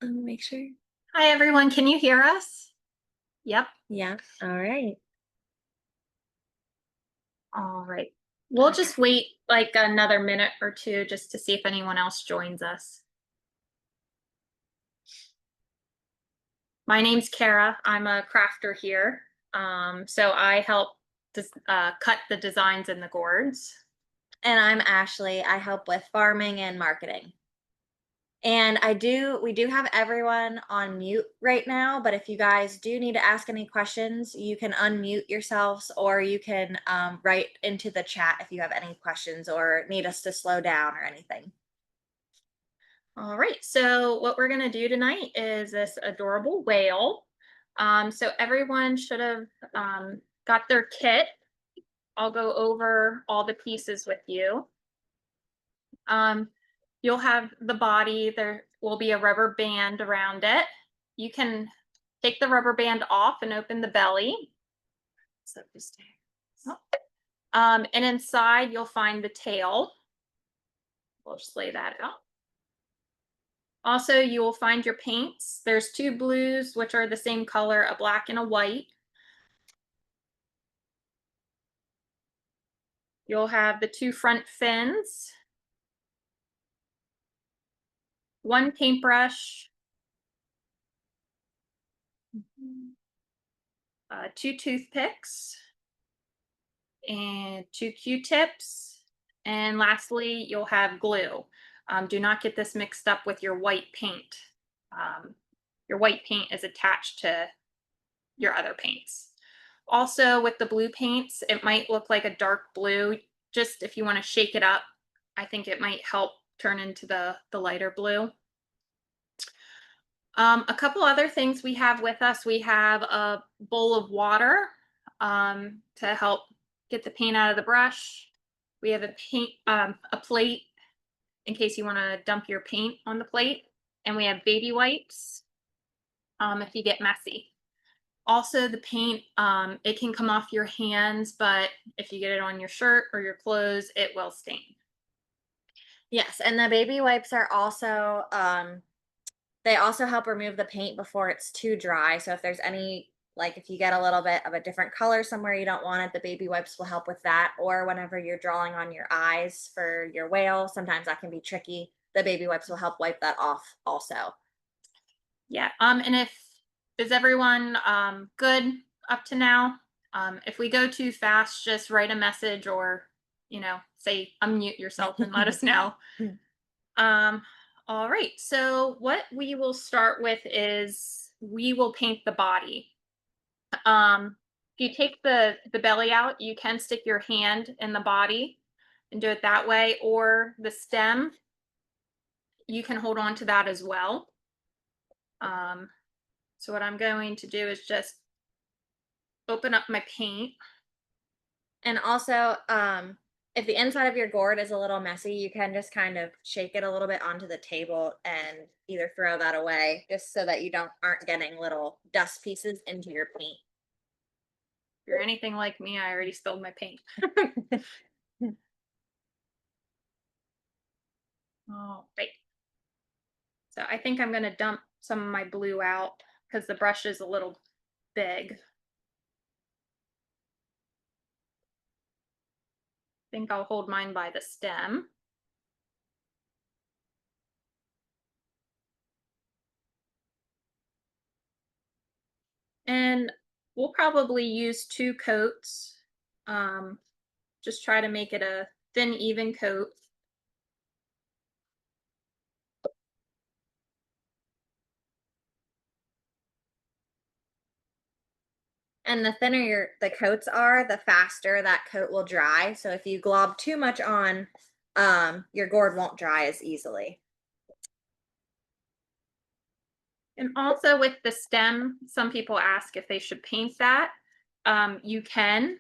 Make sure. Hi, everyone. Can you hear us? Yep. Yeah. All right. All right. We'll Okay. just wait like another minute or two just to see if anyone else joins us. My name's Kara. I'm a crafter here. So I help cut the designs in the gourds. And I'm Ashley. I help with farming and marketing. And we do have everyone on mute right now, but if you guys do need to ask any questions, you can unmute yourselves or you can write into the chat if you have any questions or need us to slow down or anything. All right. So what we're going to do tonight is this adorable whale. So everyone should have got their kit. I'll go over all the pieces with you. Um, you'll have the body, there will be a rubber band around it. You can take the rubber band off and open the belly. So just Oh. And inside you'll find the tail. We'll just lay that out. Also, you will find your paints. There's two blues, which are the same color, a black and a white. You'll have the two front fins, one paintbrush, two toothpicks, and two Q-tips. And lastly, you'll have glue. Do not get this mixed up with your white paint. Um, your white paint is attached to your other paints. Also, with the blue paints, it might look like a dark blue. Just if you want to shake it up, I think it might help turn into the lighter blue. A couple other things we have with us. We have a bowl of water to help get the paint out of the brush. We have a plate in case you want to dump your paint on the plate, and we have baby wipes if you get messy. Also, the paint it can come off your hands, but if you get it on your shirt or your clothes, it will stain. Yes, and the baby wipes are also they also help remove the paint before it's too dry. So if there's any like if you get a little bit of a different color somewhere you don't want it, the baby wipes will help with that. Or whenever you're drawing on your eyes for your whale, sometimes that can be tricky. The baby wipes will help wipe that off also. Yeah. And if is everyone good up to now? If we go too fast, just write a message or say unmute yourself and let us know. Um, all right. So what we will start with is we will paint the body. If you take the belly out, you can stick your hand in the body and do it that way, or the stem, you can hold on to that as well. Um, so what I'm going to do is just open up my paint. And also, if the inside of your gourd is a little messy, you can just kind of shake it a little bit onto the table and either throw that away just so that you don't aren't getting little dust pieces into your paint. If you're anything like me, I already spilled my paint. Oh, right. So I think I'm going to dump some of my blue out because the brush is a little big. I think I'll hold mine by the stem. And we'll probably use two coats. Um, just try to make it a thin, even coat. And the thinner the coats are, the faster that coat will dry. So if you glob too much on, your gourd won't dry as easily. And also with the stem, some people ask if they should paint that. You can.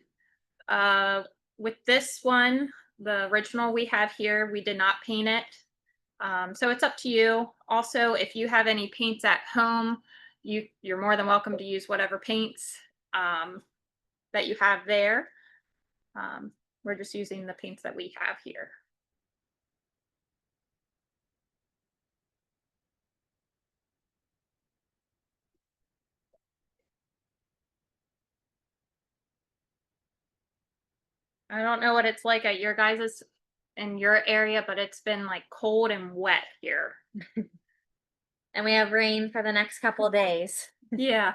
With this one, the original we have here, we did not paint it. So it's up to you. Also, if you have any paints at home, you're more than welcome to use whatever paints that you have there. We're just using the paints that we have here. I don't know what it's like at your guys's in your area, but it's been like cold and wet here. And we have rain for the next couple of days. Yeah,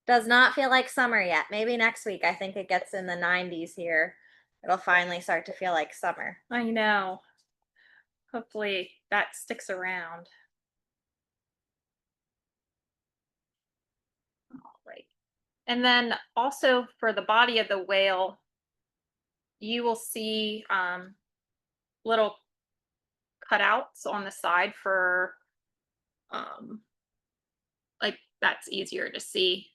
Does not feel like summer yet. Maybe next week. I think it gets in the 90s here. It'll finally start to feel like summer. I know. Hopefully that sticks around. All right. And then also for the body of the whale, you will see little cutouts on the side for um, like that's easier to see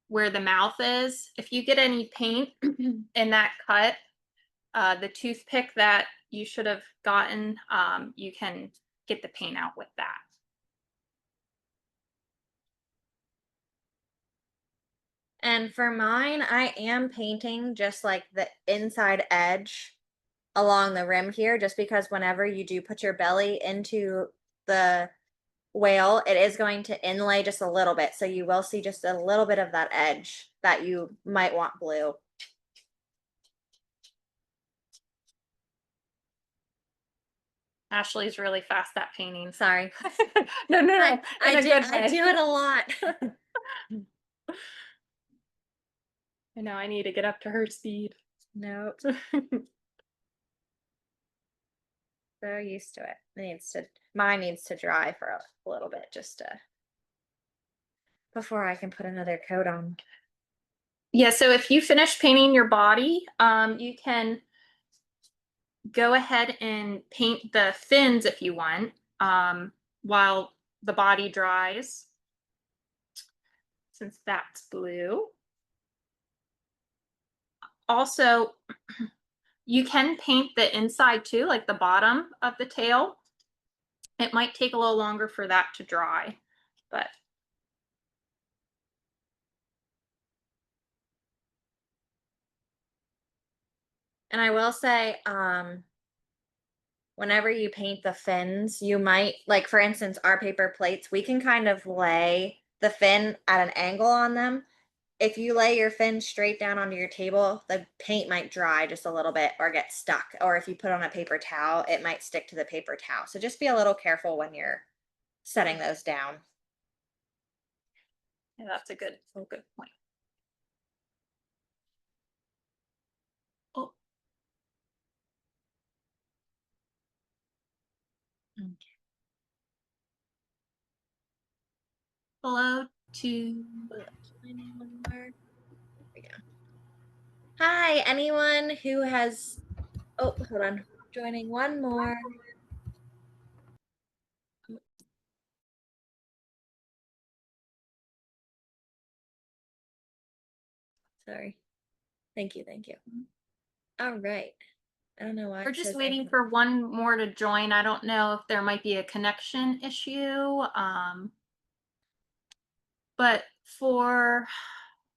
where the mouth is. If you get any paint in that cut, the toothpick that you should have gotten, you can get the paint out with that. And for mine, I am painting just like the inside edge along the rim here, just because whenever you do put your belly into the whale, it is going to inlay just a little bit. So you will see just a little bit of that edge that you might want blue. Ashley's really fast at painting. Sorry. No, no, no, in I a do good I way. do it a lot. I know I need to get up to her speed. Nope. So used to it. Mine needs to dry for a little bit just to before I can put another coat on. Yeah, so if you finish painting your body, you can go ahead and paint the fins if you want, while the body dries, since that's blue. Also, you can paint the inside too, like the bottom of the tail. It might take a little longer for that to dry, but And I will say, whenever you paint the fins, you might like for instance, our paper plates, we can kind of lay the fin at an angle on them. If you lay your fin straight down onto your table, the paint might dry just a little bit or get stuck. Or if you put on a paper towel, it might stick to the paper towel. So just be a little careful when you're setting those down. yeah, that's a good point. Oh, Okay. hello to Anyone more? There we go. Hi, anyone who has, oh, hold on, joining one more. Sorry. Thank you. Thank you. All right. I don't know why we're it just says waiting for one more to join. I don't know if there might be a connection issue. But for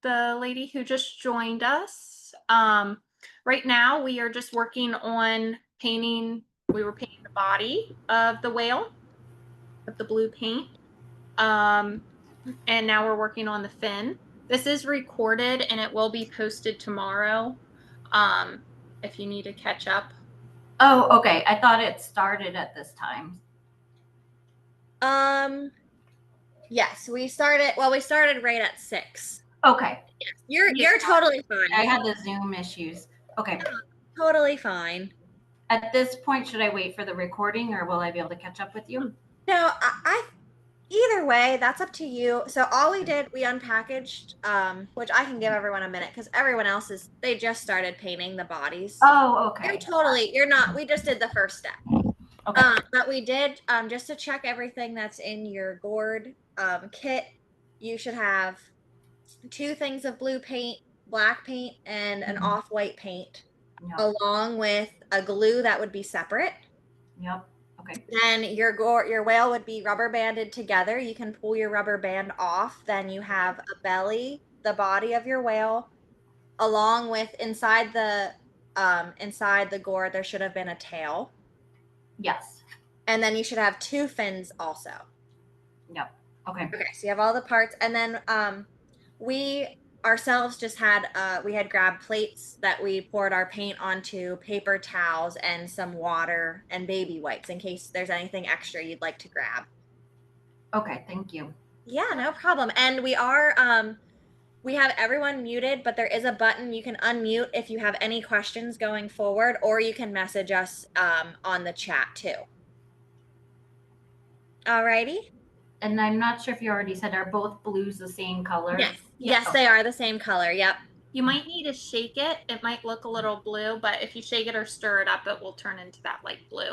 the lady who just joined us, right now we are just working on painting. We were painting the body of the whale with the blue paint. And now we're working on the fin. This is recorded and it will be posted tomorrow. If you need to catch up. Oh, okay. I thought it started at this time. Yes, we started, well, we started right at 6. Okay. You're totally fine. I had the Zoom issues. Okay. Totally fine. At this point, should I wait for the recording or will I be able to catch up with you? No, I either way, that's up to you. So all we did, we unpackaged, which I can give everyone a minute because everyone else they just started painting the bodies. Oh, okay. You're not, we just did the first step. Okay. But we did, just to check everything that's in your gourd kit, you should have 2 things of blue paint, black paint, and an off-white paint, Yep. along with a glue that would be separate. Yep. Okay. Then your whale would be rubber banded together. You can pull your rubber band off. Then you have a belly, the body of your whale, along with inside the gourd there should have been a tail. Yes. And then you should have 2 fins also. Yep. Okay. Okay, so you have all the parts, and then we ourselves just had we had grabbed plates that we poured our paint onto, paper towels, and some water and baby wipes in case there's anything extra you'd like to grab. Okay, thank you. Yeah, no problem. And we have everyone muted, but there is a button you can unmute if you have any questions going forward, or you can message us on the chat too. Alrighty. And I'm not sure if you already said, are both blues the same color? Yes. Yes, they are the same color. Yep. You might need to shake it. It might look a little blue, but if you shake it or stir it up, it will turn into that light blue.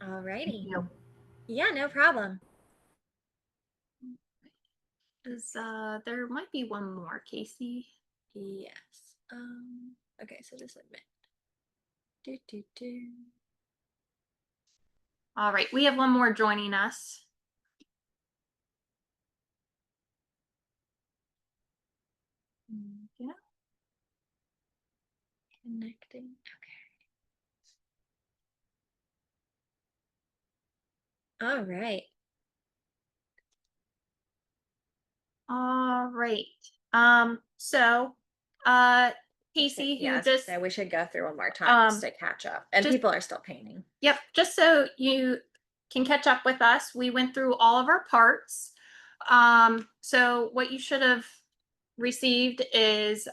Alrighty. Thank you. Yeah, no problem. There might be one more, Casey. Yes. Okay, so just admit. Do, do, do. All right, we have one more joining us. Yeah. Connecting. Okay. All right. All right. So, Casey, who Yes, just so we should go through one more time just to catch up. And just- people are still painting. Yep, just so you can catch up with us, we went through all of our parts. So what you should have received is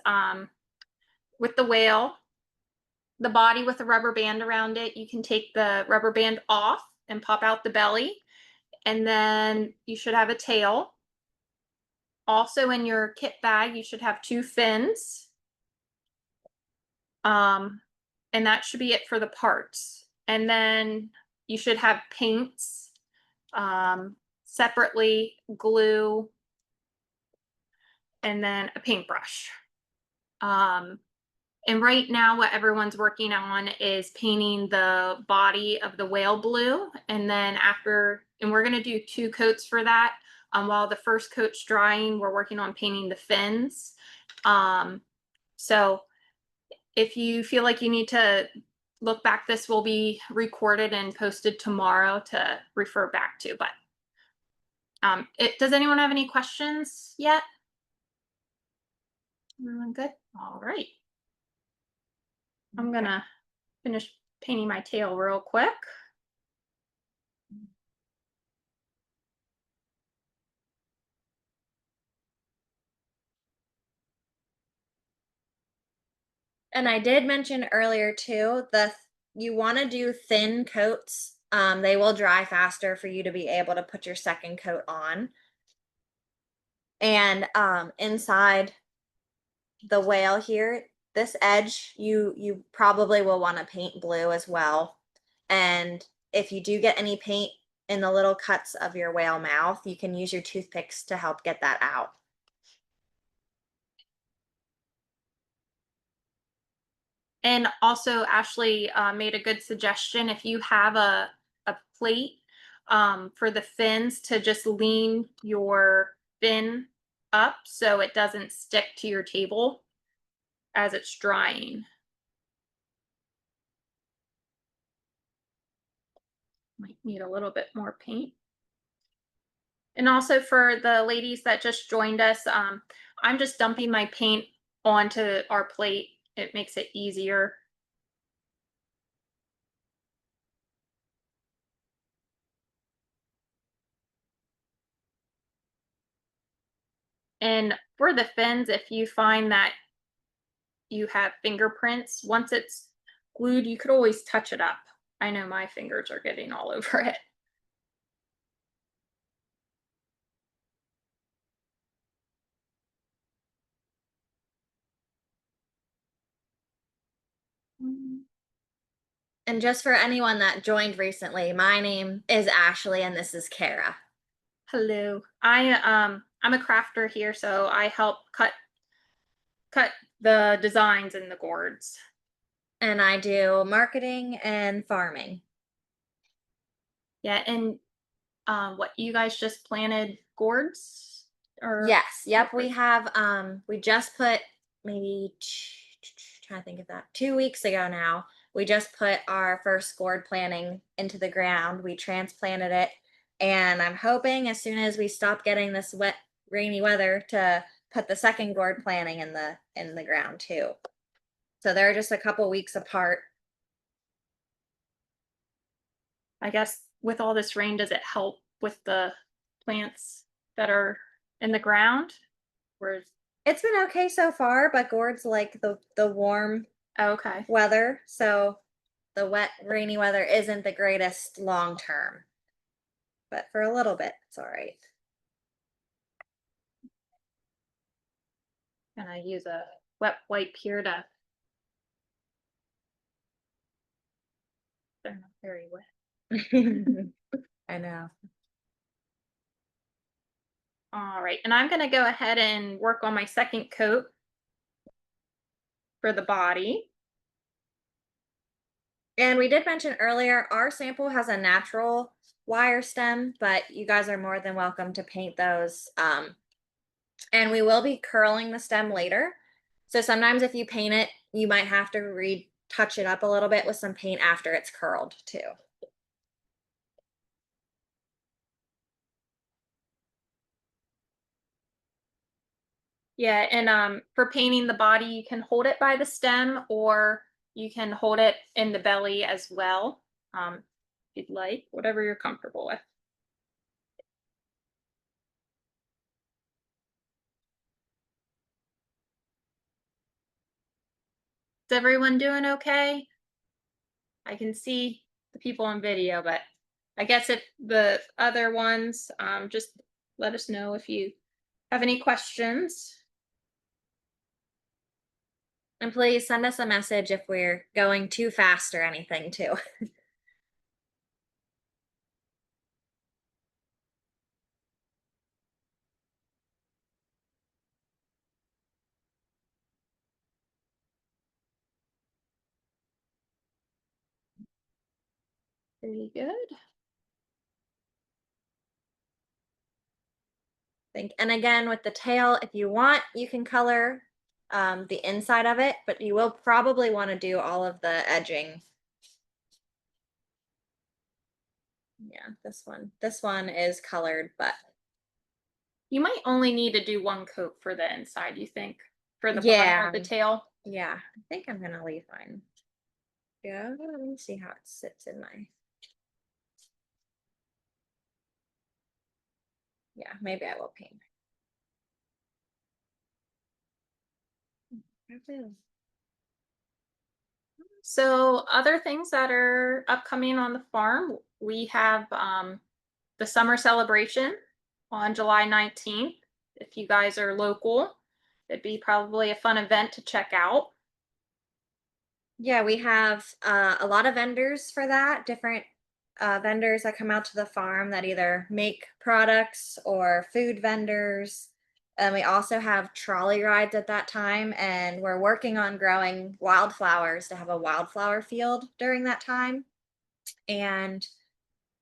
with the whale, the body with a rubber band around it. You can take the rubber band off and pop out the belly, and then you should have a tail. Also in your kit bag, you should have 2 fins. And that should be it for the parts. And then you should have paints, separately, glue, and then a paintbrush. And right now what everyone's working on is painting the body of the whale blue. And then and we're gonna do 2 coats for that. While the first coat's drying, we're working on painting the fins. So if you feel like you need to look back, this will be recorded and posted tomorrow to refer back to. But does anyone have any questions yet? Everyone good? All right. I'm gonna finish painting my tail real quick. And I did mention earlier too, you want to do thin coats. They will dry faster for you to be able to put your second coat on. And inside the whale here, this edge, you probably will want to paint blue as well. And if you do get any paint in the little cuts of your whale mouth, you can use your toothpicks to help get that out. And also, Ashley made a good suggestion. If you have a plate for the fins, to just lean your fin up so it doesn't stick to your table as it's drying. Might need a little bit more paint. And also for the ladies that just joined us, I'm just dumping my paint onto our plate. It makes it easier. And for the fins, if you find that you have fingerprints, once it's glued, you could always touch it up. I know my fingers are getting all over it. And just for anyone that joined recently, my name is Ashley and this is Kara. Hello. I'm a crafter here, so I help cut the designs in the gourds. And I do marketing and farming. Yeah, and what, you guys just planted gourds? Or Yes, yep, we have we just put maybe trying to think of that 2 weeks ago now. We just put our first gourd planting into the ground. We transplanted it, and I'm hoping as soon as we stop getting this rainy weather to put the second gourd planting in the ground too. So they're just a couple weeks apart. I guess with all this rain, does it help with the plants that are in the ground? Where It's been okay so far, but gourds like the warm okay. weather, so the wet, rainy weather isn't the greatest long term. But for a little bit, it's all right. And I use a wet wipe here to they're not very wet. I know. All right. And I'm gonna go ahead and work on my second coat for the body. And we did mention earlier, our sample has a natural wire stem, but you guys are more than welcome to paint those. And we will be curling the stem later. So sometimes if you paint it, you might have to retouch it up a little bit with some paint after it's curled too. Yeah, and for painting the body, you can hold it by the stem or you can hold it in the belly as well. If you'd like, whatever you're comfortable with. Is everyone doing okay? I can see the people on video, but I guess if the other ones, just let us know if you have any questions. And please send us a message if we're going too fast or anything too. Very good. And again, with the tail, if you want, you can color the inside of it, but you will probably want to do all of the edging. Yeah, this one is colored, but You might only need to do one coat for the inside, you think, for the bottom yeah, of the tail. yeah, I think I'm gonna leave mine. Yeah, let me see how it sits in my. Yeah, maybe I will paint. I will. So other things that are upcoming on the farm, we have the summer celebration on July 19th. If you guys are local, it'd be probably a fun event to check out. Yeah, we have a lot of vendors for that, different vendors that come out to the farm that either make products or food vendors. And we also have trolley rides at that time, and we're working on growing wildflowers to have a wildflower field during that time, and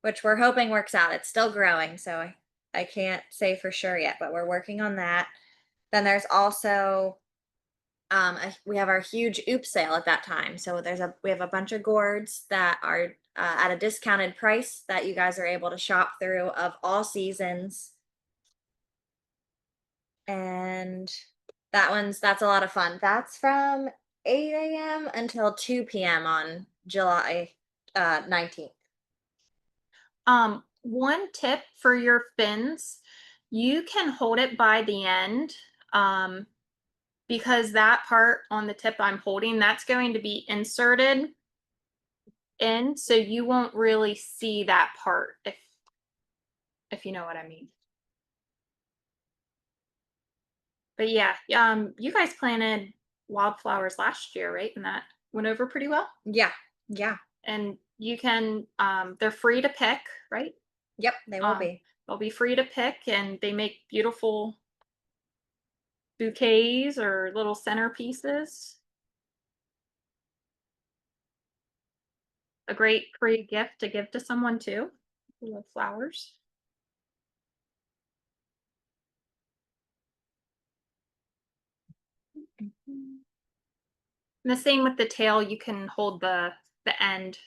which we're hoping works out. It's still growing, so I can't say for sure yet, but we're working on that. Then there's also we have our huge oop sale at that time, so we have a bunch of gourds that are at a discounted price that you guys are able to shop through of all seasons, and that's a lot of fun. That's from 8 a.m. until 2 p.m. on July 19th. One tip for your fins, you can hold it by the end. Because that part on the tip I'm holding, that's going to be inserted in, so you won't really see that part if you know what I mean. But yeah, you guys planted wildflowers last year, right? And that went over pretty well. Yeah, yeah, And you can, they're free to pick, right? yep, they will Um, be. they'll be free to pick, and they make beautiful bouquets or little centerpieces. A great free gift to give to someone too. Who love flowers. Mhm. And the same with the tail, you can hold the end.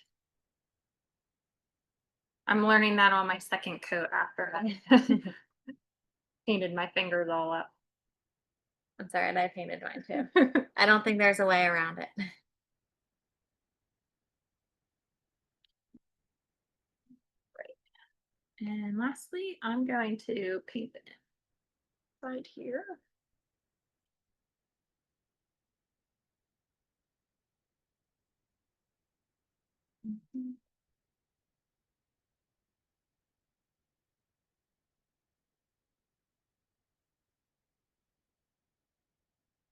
I'm learning that on my second coat after that. painted my fingers all up. That's all right. I painted mine too. I don't think there's a way around it. And lastly, I'm going to paint the inside here. Mhm.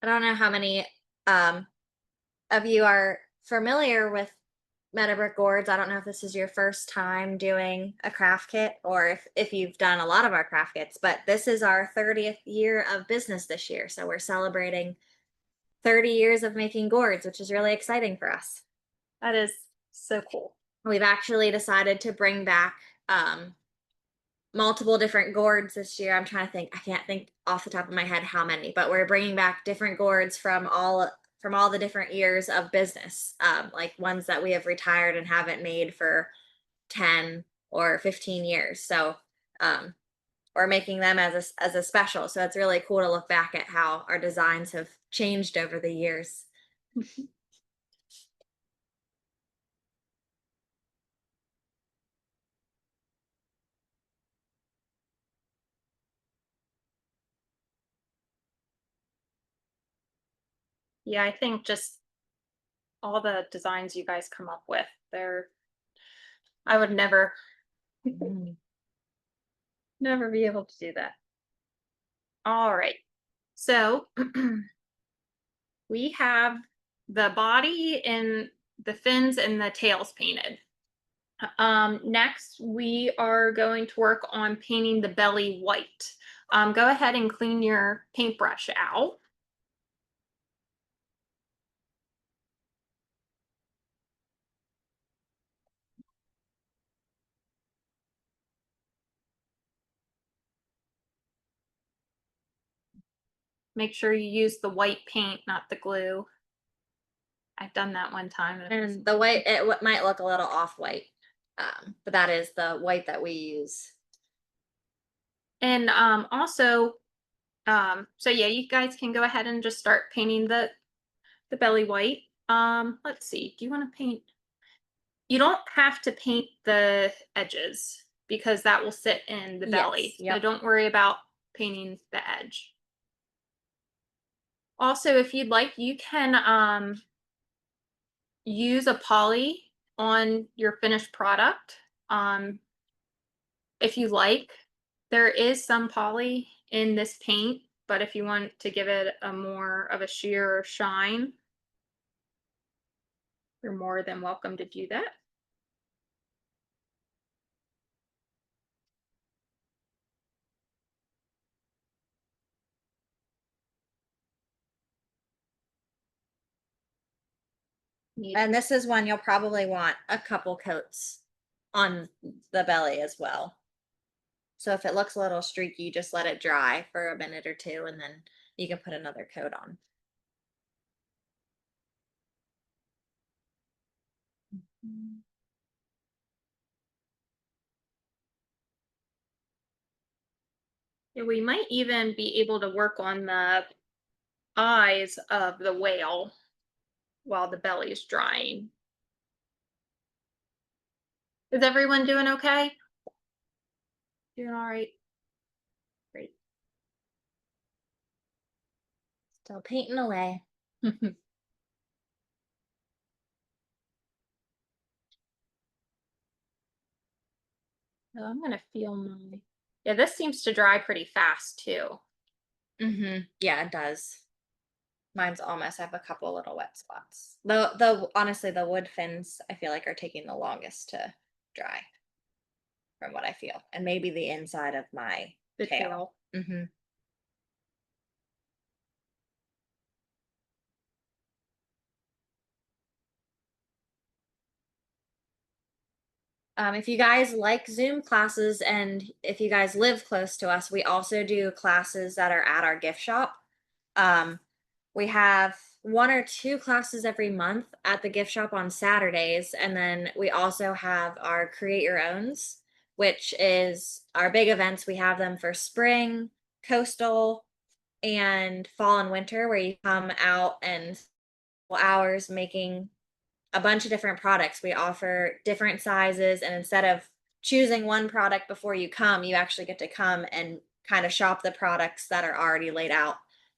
I don't know how many um of you are familiar with Metabrick gourds. I don't know if this is your first time doing a craft kit or if you've done a lot of our craft kits, but this is our 30th year of business this year. So we're celebrating 30 years of making gourds, which is really exciting for us. That is so cool. We've actually decided to bring back multiple different gourds this year. I'm trying to think. I can't think off the top of my head how many, but we're bringing back different gourds from all the different years of business, like ones that we have retired and haven't made for 10 or 15 years. So we're making them as a special. So it's really cool to look back at how our designs have changed over the years. Yeah, I think just all the designs you guys come up with, I would never, Mhm. never be able to do that. All right. So we have the body and the fins and the tails painted. Next, we are going to work on painting the belly white. Go ahead and clean your paintbrush out. Make sure you use the white paint, not the glue. I've done that one time. And the white, might look a little off white, but that is the white that we use. And also, so yeah, you guys can go ahead and just start painting the belly white. Let's see. Do you want to paint? You don't have to paint the edges because that will sit in the belly. Yes, yep. So don't worry about painting the edge. Also, if you'd like, you can use a poly on your finished product. If you like, there is some poly in this paint, but if you want to give it a more of a sheer shine, you're more than welcome to do that. And this is one you'll probably want a couple coats on the belly as well. So if it looks a little streaky, just let it dry for a minute or two and then you can put another coat on. Yeah, we might even be able to work on the eyes of the whale while the belly is drying. Is everyone doing okay? Doing all right? Great. Still painting away. So I'm gonna feel my. Yeah, this seems to dry pretty fast too. Yeah, it does. Mine's almost, I have a couple little wet spots. The honestly, the wood fins I feel like are taking the longest to dry from what I feel. And maybe the inside of my The tail. tail. If you guys like Zoom classes and if you guys live close to us, we also do classes that are at our gift shop. Um, we have one or two classes every month at the gift shop on Saturdays. And then we also have our create your owns, which is our big events. We have them for spring, coastal and fall and winter, where you come out and hours making a bunch of different products. We offer different sizes, and instead of choosing one product before you come, you actually get to come and kind of shop the products that are already laid out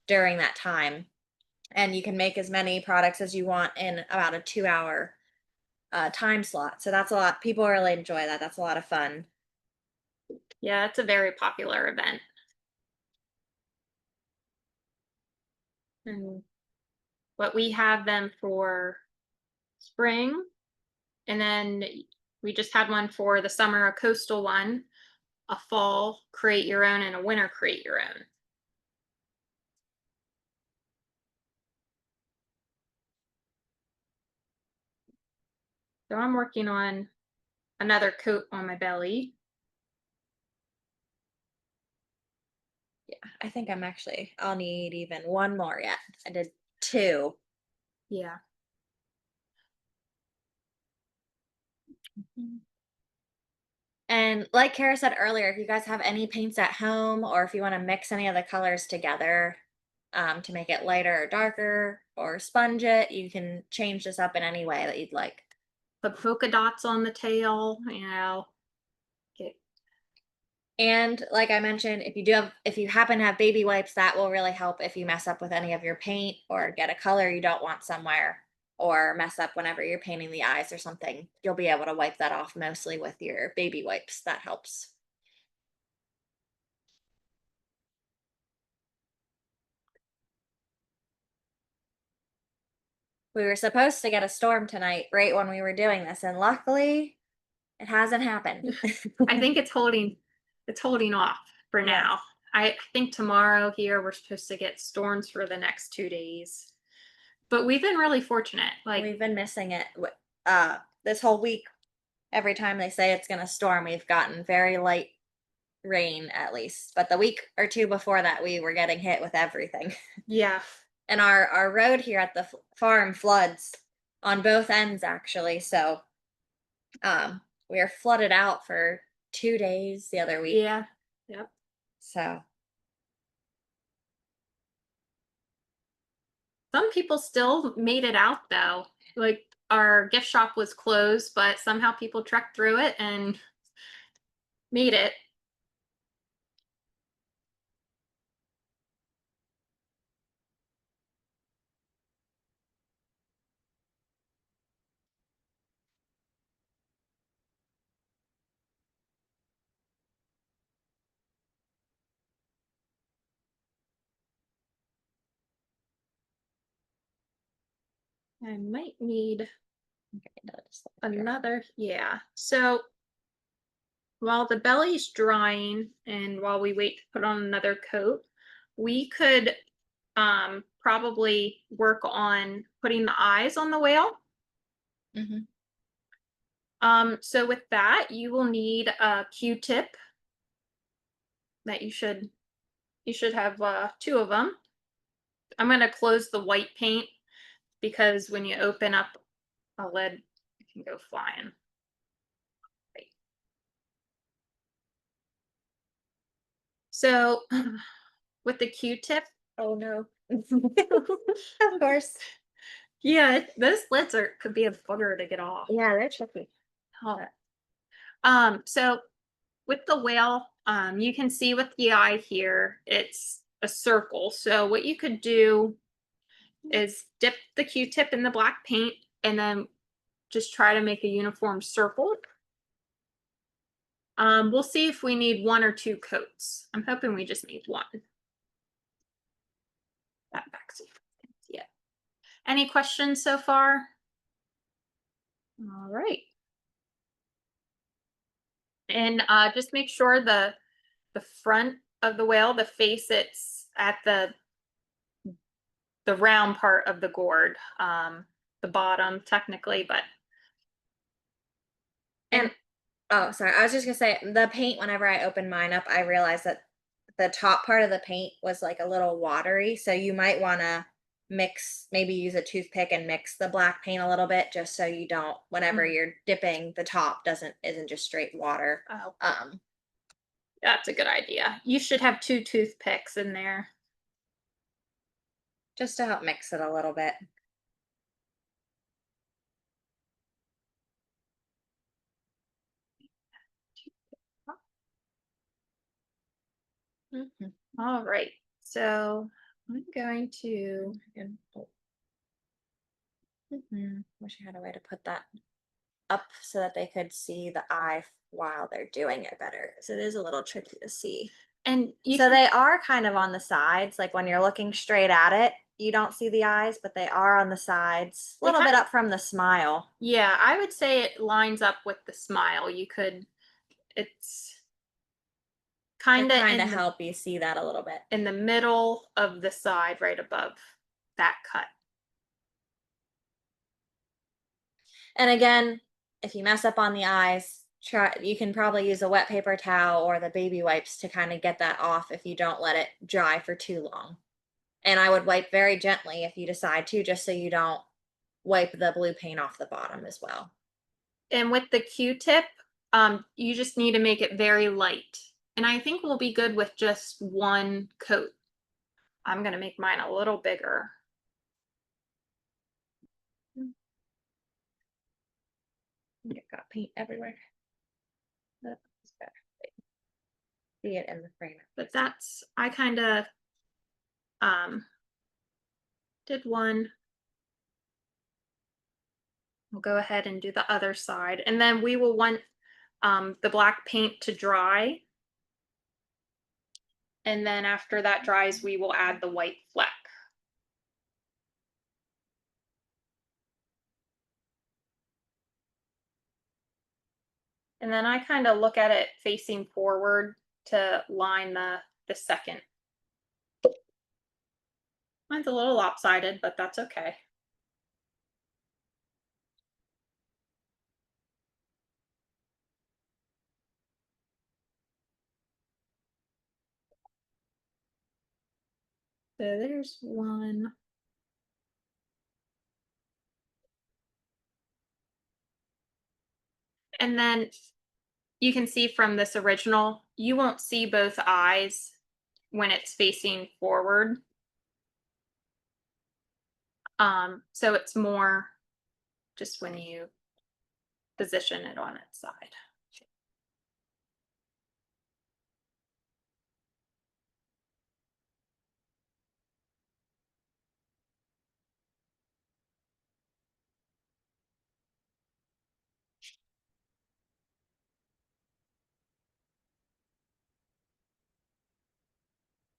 during that time. And you can make as many products as you want in about a 2 hour time slot. So that's a lot. People really enjoy that. That's a lot of fun. Yeah, it's a very popular event. And but we have them for spring, and then we just had one for the summer, a coastal one, a fall create your own, and a winter create your own. So I'm working on another coat on my belly. Yeah, I think I'll need even one more yet. I did two. Yeah. And like Kara said earlier, if you guys have any paints at home or if you want to mix any of the colors together to make it lighter or darker or sponge it, you can change this up in any way that you'd like. Put polka dots on the tail, you know. Get And like I mentioned, if you happen to have baby wipes, that will really help if you mess up with any of your paint or get a color you don't want somewhere or mess up whenever you're painting the eyes or something. You'll be able to wipe that off mostly with your baby wipes. That helps. We were supposed to get a storm tonight right when we were doing this, and luckily it hasn't happened. I think it's holding off for Yes. now. I think tomorrow here we're supposed to get storms for the next 2 days. But we've been really fortunate. Like, We've been missing it this whole week. Every time they say it's going to storm, we've gotten very light rain at least. But the week or two before that, we were getting hit with everything. yeah. And our road here at the farm floods on both ends actually. So we were flooded out for 2 days the other week. Yeah. Yep. So Some people still made it out though. Like, our gift shop was closed, but somehow people trekked through it and made it. I might need another. Yeah. So while the belly's drying and while we wait to put on another coat, we could probably work on putting the eyes on the whale. mhm. So with that, you will need a Q-tip that you should have two of them. I'm going to close the white paint because when you open up a lid, it can go flying. Right. So with the Q-tip, Oh no. Of course. yeah, those lids could be a bugger to get off. Yeah, they're tricky. Oh. So with the whale, you can see with the eye here, it's a circle. So what you could do is dip the Q-tip in the black paint and then just try to make a uniform circle. We'll see if we need one or two coats. I'm hoping we just need one. That back so you can see it. Any questions so far? All right. And just make sure the front of the whale, the face, it's at the round part of the gourd, the bottom technically, but And oh, sorry. I was just gonna say the paint, whenever I opened mine up, I realized that the top part of the paint was like a little watery. So you might wanna maybe use a toothpick and mix the black paint a little bit just so you don't whenever Mm. you're dipping the top isn't just straight water. oh, Um That's a good idea. You should have 2 toothpicks in there. just to help mix it a little bit. Mhm. All right. So I'm going to, Wish I had a way to put that up so that they could see the eye while they're doing it better. So it is a little tricky to see. and you So can, they are kind of on the sides, like when you're looking straight at it, you don't see the eyes, but they are on the sides, a they little kind bit of, up from the smile. yeah, I would say it lines up with the smile. You could, it's To kind of kind of help you see that a little bit. in the middle of the side, right above that cut. And again, if you mess up on the eyes, try you can probably use a wet paper towel or the baby wipes to kind of get that off if you don't let it dry for too long. And I would wipe very gently if you decide to, just so you don't wipe the blue paint off the bottom as well. And with the Q-tip, you just need to make it very light. And I think we'll be good with just one coat. I'm going to make mine a little bigger. You've got paint everywhere. That's better. See it in the frame. But that's, I kind of um, did one. We'll go ahead and do the other side. And then we will want the black paint to dry. And then after that dries, we will add the white fleck. And then I kind of look at it facing forward to line the second. Mine's a little lopsided, but that's okay. So there's one. And then you can see from this original, you won't see both eyes when it's facing forward. So it's more just when you position it on its side.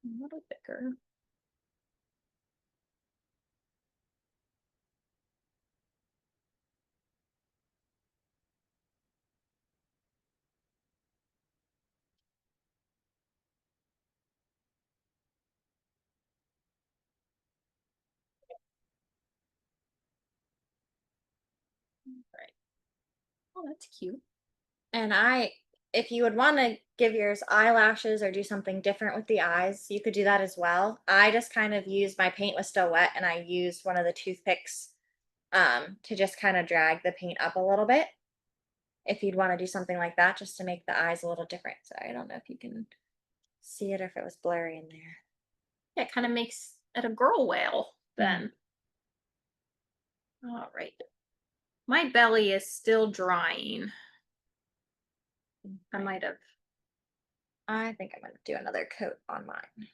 A little bigger. Right. Oh, that's cute. And if you would want to give yours eyelashes or do something different with the eyes, you could do that as well. I just kind of used my paint was still wet and I used one of the toothpicks to just kind of drag the paint up a little bit. If you'd want to do something like that, just to make the eyes a little different. Sorry, I don't know if you can see it or if it was blurry in there. Yeah, it kind of makes it a girl whale then. All right. My belly is still drying. I might have. I think I'm going to do another coat on mine.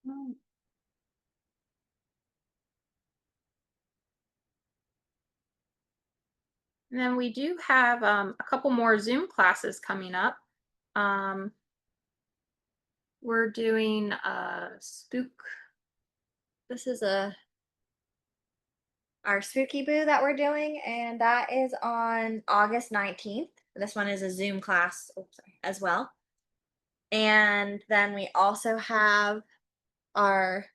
Oh. And then we do have a couple more Zoom classes coming up. Um, we're doing a spook. This is our spooky boo that we're doing, and that is on August 19th. This one is a Zoom class as well. And then we also have our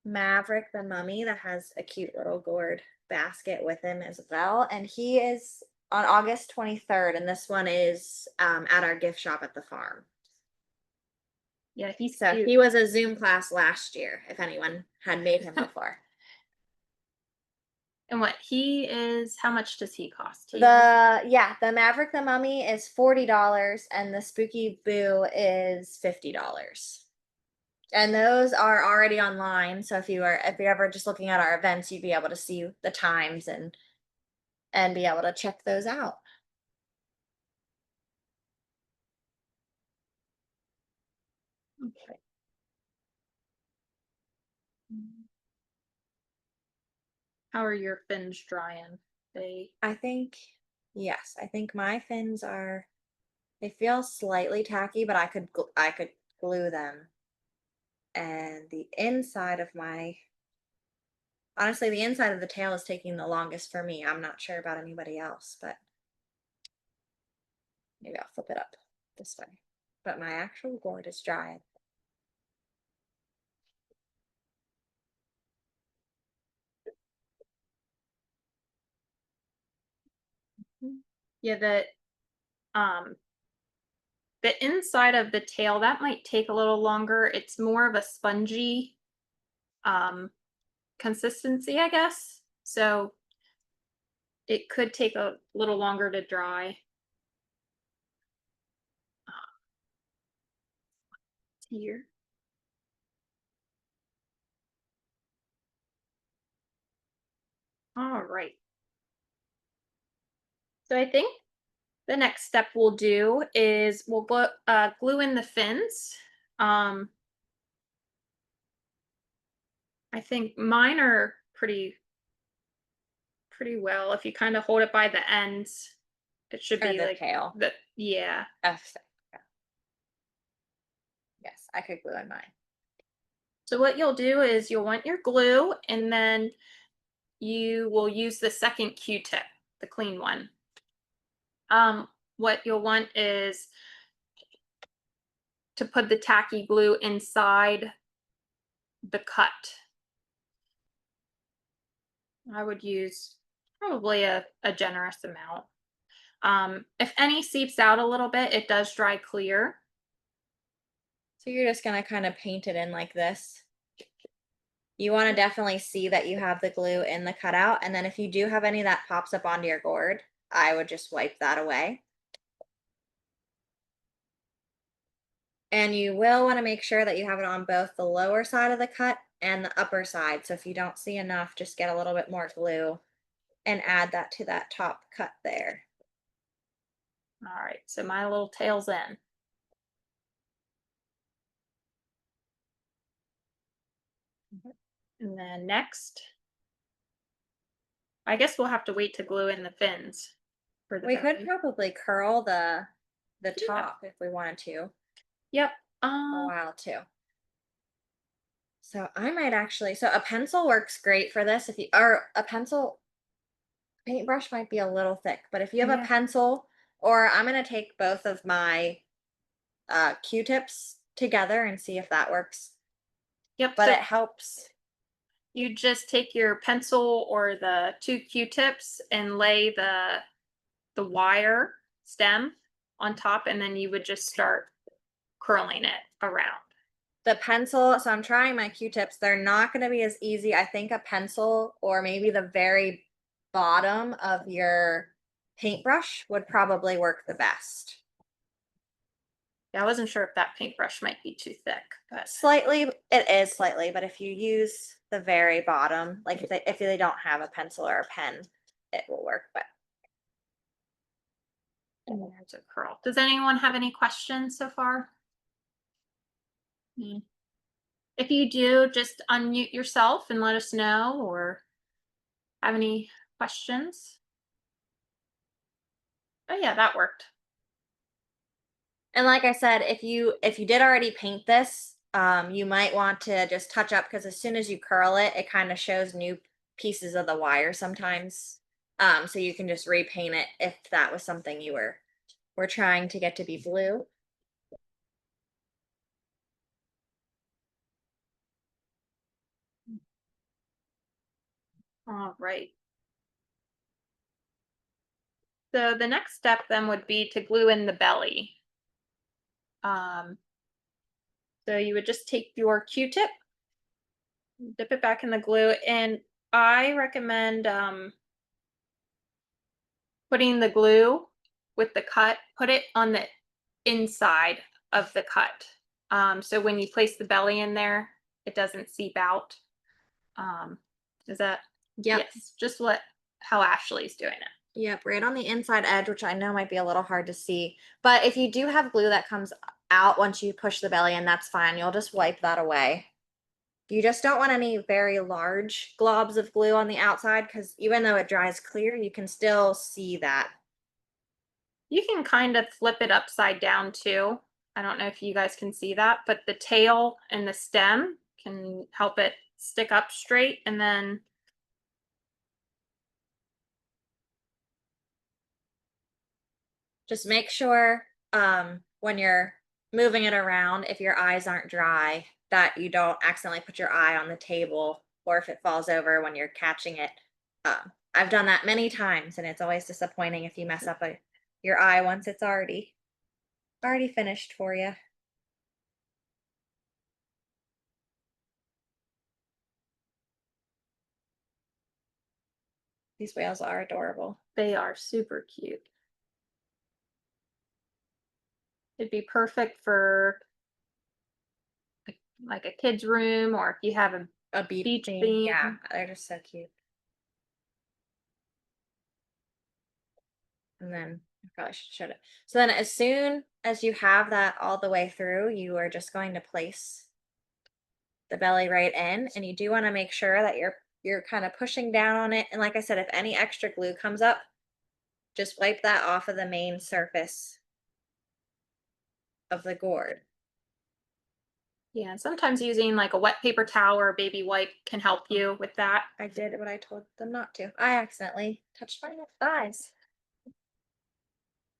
Maverick the mummy that has a cute little gourd basket with him as well. And he is on August 23rd, and this one is at our gift shop at the farm. Yeah, he's So cute. he was a Zoom class last year, if anyone had made him before. And what he is, how much does he cost? The Maverick the Mummy is $40 and the Spooky Boo is $50. And those are already online. So if you're ever just looking at our events, you'd be able to see the times and be able to check those out. Okay. How are your fins drying? I think yes, I think my fins they feel slightly tacky, but I could glue them. And the inside of my honestly, the inside of the tail is taking the longest for me. I'm not sure about anybody else, but maybe I'll flip it up this way. But my actual gourd is dry. Yeah, um the inside of the tail, that might take a little longer. It's more of a spongy um consistency, I guess. So it could take a little longer to dry. Here. All right. So I think the next step we'll do is we'll glue in the fins. Um, I think mine are pretty well. If you kind of hold it by the ends, it should Or be the like tail. yeah. Oh, yeah. Yes, I could glue in mine. So what you'll do is you'll want your glue, and then you will use the second Q-tip, the clean one. What you'll want is to put the tacky glue inside the cut. I would use probably a generous amount. If any seeps out a little bit, it does dry clear. So you're just gonna kind of paint it in like this. You want to definitely see that you have the glue in the cutout, and then if you do have any that pops up onto your gourd, I would just wipe that away. And you will want to make sure that you have it on both the lower side of the cut and the upper side. So if you don't see enough, just get a little bit more glue and add that to that top cut there. All right, so my little tail's in. And then next, I guess we'll have to wait to glue in the fins for the We could belly. probably curl the Yeah. top if we wanted to Yep. a while too. So I might actually, so a pencil works great for this. If you, or a pencil paintbrush might be a little thick, but if you have a Yeah. pencil, or I'm going to take both of my Q-tips together and see if that works. Yep. But So it helps. you just take your pencil or the two Q-tips and lay the wire stem on top, and then you would just start curling it around. The pencil, so I'm trying my Q-tips. They're not going to be as easy. I think a pencil or maybe the very bottom of your paintbrush would probably work the best. Yeah, I wasn't sure if that paintbrush might be too thick, but Slightly, it is slightly, but if you use the very bottom, like if they don't have a pencil or a pen, it will work. But and there's a curl. Does anyone have any questions so far? Mm. If you do, just unmute yourself and let us know, or have any questions. Oh yeah, that worked. and like I said, if you did already paint this, you might want to just touch up because as soon as you curl it, it kind of shows new pieces of the wire sometimes. So you can just repaint it if that was something you were trying to get to be blue. All right. So the next step then would be to glue in the belly. So So you would just take your Q-tip, dip it back in the glue, and I recommend putting the glue with the cut, put it on the inside of the cut. So when you place the belly in there, it doesn't seep out. Is that Yep. yes, just what how Ashley's doing it. Yep, right on the inside edge, which I know might be a little hard to see. But if you do have glue that comes out once you push the belly in, that's fine. You'll just wipe that away. You just don't want any very large globs of glue on the outside because even though it dries clear, you can still see that. You can kind of flip it upside down too. I don't know if you guys can see that, but the tail and the stem can help it stick up straight, and then Just make sure when you're moving it around, if your eyes aren't dry, that you don't accidentally put your eye on the table or if it falls over when you're catching it. I've done that many times and it's always disappointing if you mess up your eye once it's already finished for you. These whales are adorable. they are super cute. It'd be perfect for like a kid's room, or if you have A beach beach theme. theme. Yeah, they're just so cute. And then I probably should show it. So then as soon as you have that all the way through, you are just going to place the belly right in, and you do want to make sure that you're kind of pushing down on it. And like I said, if any extra glue comes up, just wipe that off of the main surface of the gourd. Yeah, sometimes using like a wet paper towel or a baby wipe can help you with that. I did what I told them not to. I accidentally touched my thighs.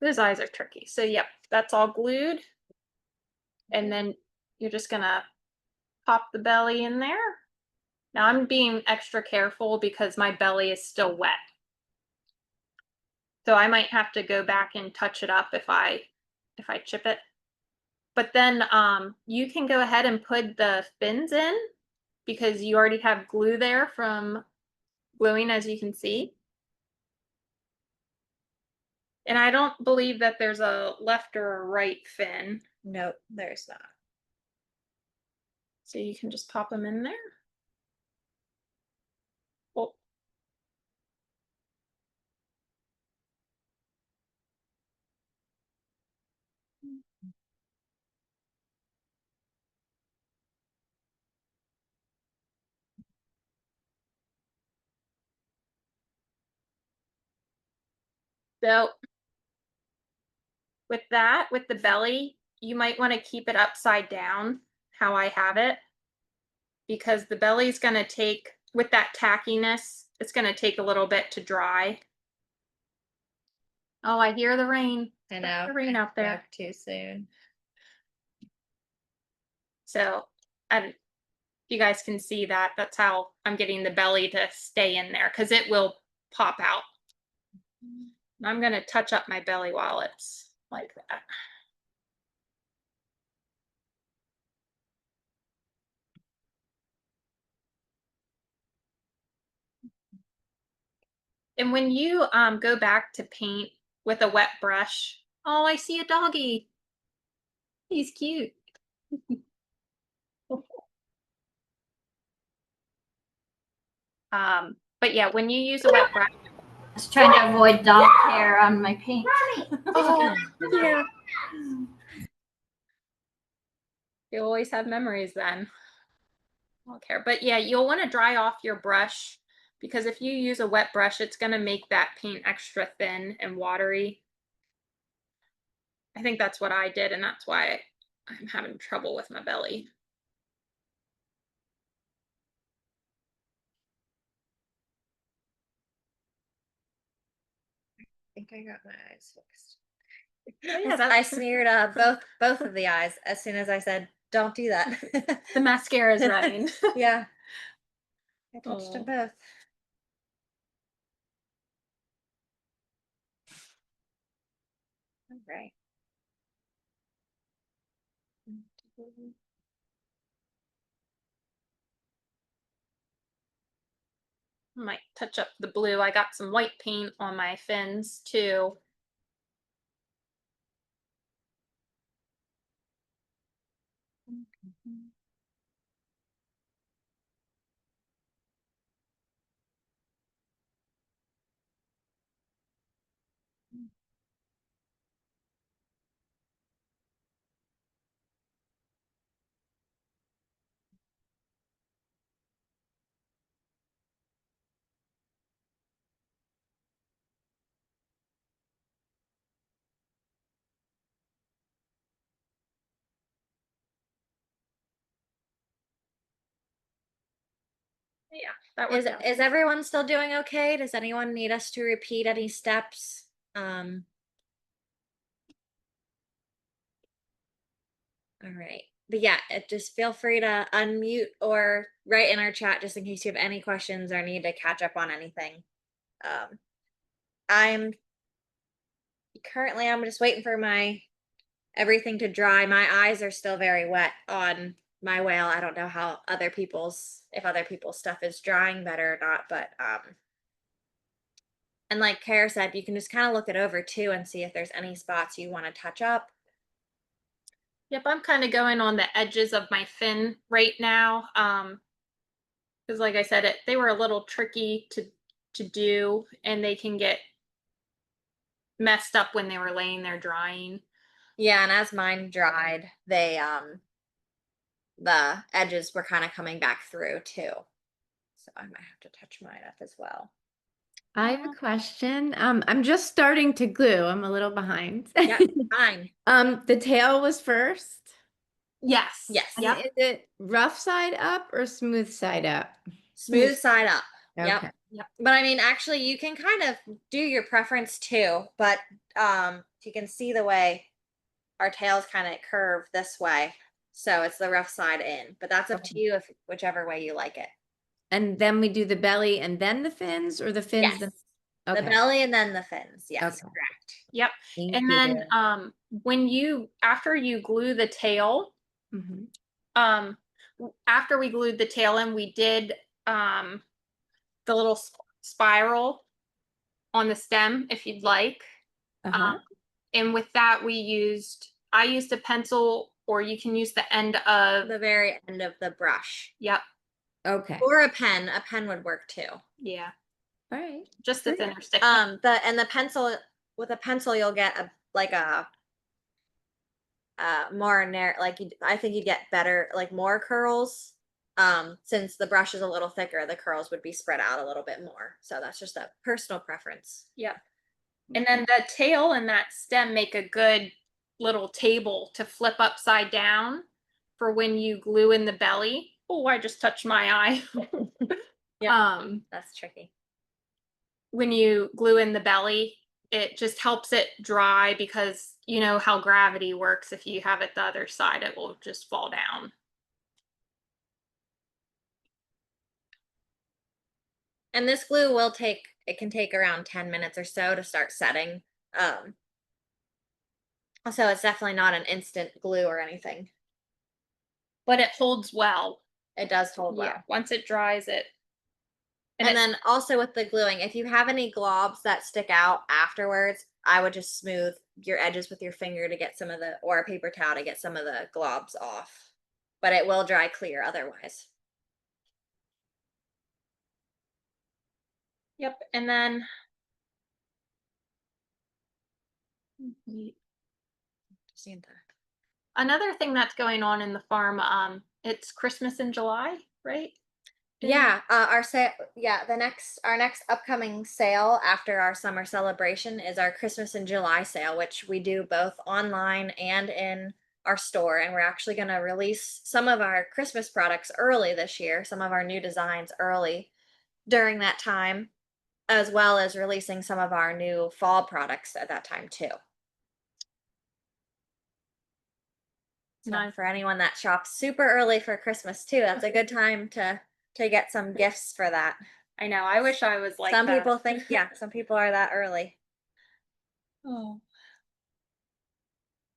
Those eyes are tricky. So yep, that's all glued. And then you're just gonna pop the belly in there. Now I'm being extra careful because my belly is still wet. So I might have to go back and touch it up if I chip it. But then you can go ahead and put the fins in because you already have glue there from gluing, as you can see. And I don't believe that there's a left or a right fin. Nope, there's not. So you can just pop them in there. Well, so with that, with the belly, you might want to keep it upside down how I have it, because the belly's going to take, with that tackiness, it's going to take a little bit to dry. Oh, I hear the rain. I know. The rain out there. Back too soon. So, and you guys can see that. That's how I'm getting the belly to stay in there because it will pop out. I'm going to touch up my belly while it's like that. And when you go back to paint with a wet brush, oh, I see a doggy. He's cute. But yeah, when you use a wet brush, I was trying to avoid dog hair on my paint. Oh, yeah. you always have memories then. I don't care. But yeah, you'll want to dry off your brush because if you use a wet brush, it's going to make that paint extra thin and watery. I think that's what I did, and that's why I'm having trouble with my belly. I think I got my eyes fixed. Oh, yeah, I smeared both of the eyes as soon as I said, "Don't do that." the mascara is running. Yeah, I touched them Oh. both. All right. Might touch up the blue. I got some white paint on my fins too. Yeah, that Is worked out. is everyone still doing okay? Does anyone need us to repeat any steps? All right. But yeah, just feel free to unmute or write in our chat just in case you have any questions or need to catch up on anything. Um, I'm I'm just waiting for my everything to dry. My eyes are still very wet on my whale. I don't know how other people's if other people's stuff is drying better or not, but and like Kara said, you can just kind of look it over too and see if there's any spots you want to touch up. Yep, I'm kind of going on the edges of my fin right now. Because like I said, they were a little tricky to do, and they can get messed up when they were laying there drying. Yeah, and as mine dried, they the edges were kind of coming back through too. So I might have to touch mine up as well. I have a question. I'm just starting to glue. I'm a little behind. Yeah, fine. The tail was first. Yes. Yes. And Yep. is it rough side up or smooth side up? Smooth side up. Yep. Okay. Yep. But I mean, actually, you can kind of do your preference too. But you can see the way our tails kind of curve this way, so it's the rough side in. But that's up to you if whichever way you like it. And then we do the belly and then the fins, or the fins? Yes. Okay. The belly and then the fins. Yes, Okay. correct. Yep. Thank And you. then when after you glue the tail, Mhm. after we glued the tail in, we did the little spiral on the stem if you'd like. Uh-huh. And with that, I used a pencil, or you can use the end of The very end of the brush. Yep. Okay. Or a pen. A pen would work too. Yeah. All right. Just the thinner stick. The pencil with a pencil you'll get a more narrow, like I think you'd get better, like more curls. Since the brush is a little thicker, the curls would be spread out a little bit more. So that's just a personal preference. Yep. And then the tail and that stem make a good little table to flip upside down for when you glue in the belly. Oh, I just touched my eye. Yeah, that's tricky. When you glue in the belly, it just helps it dry, because you know how gravity works. If you have it the other side, it will just fall down. And this glue it can take around 10 minutes or so to start setting. So it's definitely not an instant glue or anything. But it holds well. It does hold well. Yeah, once it dries it. And then also with the gluing, if you have any globs that stick out afterwards, I would just smooth your edges with your finger to get some of or a paper towel to get some of the globs off. But it will dry clear otherwise. Yep. And then another thing that's going on in the farm, it's Christmas in July, right? Yeah, our sale. Yeah, our next upcoming sale after our summer celebration is our Christmas in July sale, which we do both online and in our store. And we're actually going to release some of our Christmas products early this year, some of our new designs early during that time, as well as releasing some of our new fall products at that time too. So Nice. for anyone that shops super early for Christmas too, that's a good time to get some gifts for that. I know. I wish I was like some that. people think, yeah, some people are that early. Oh.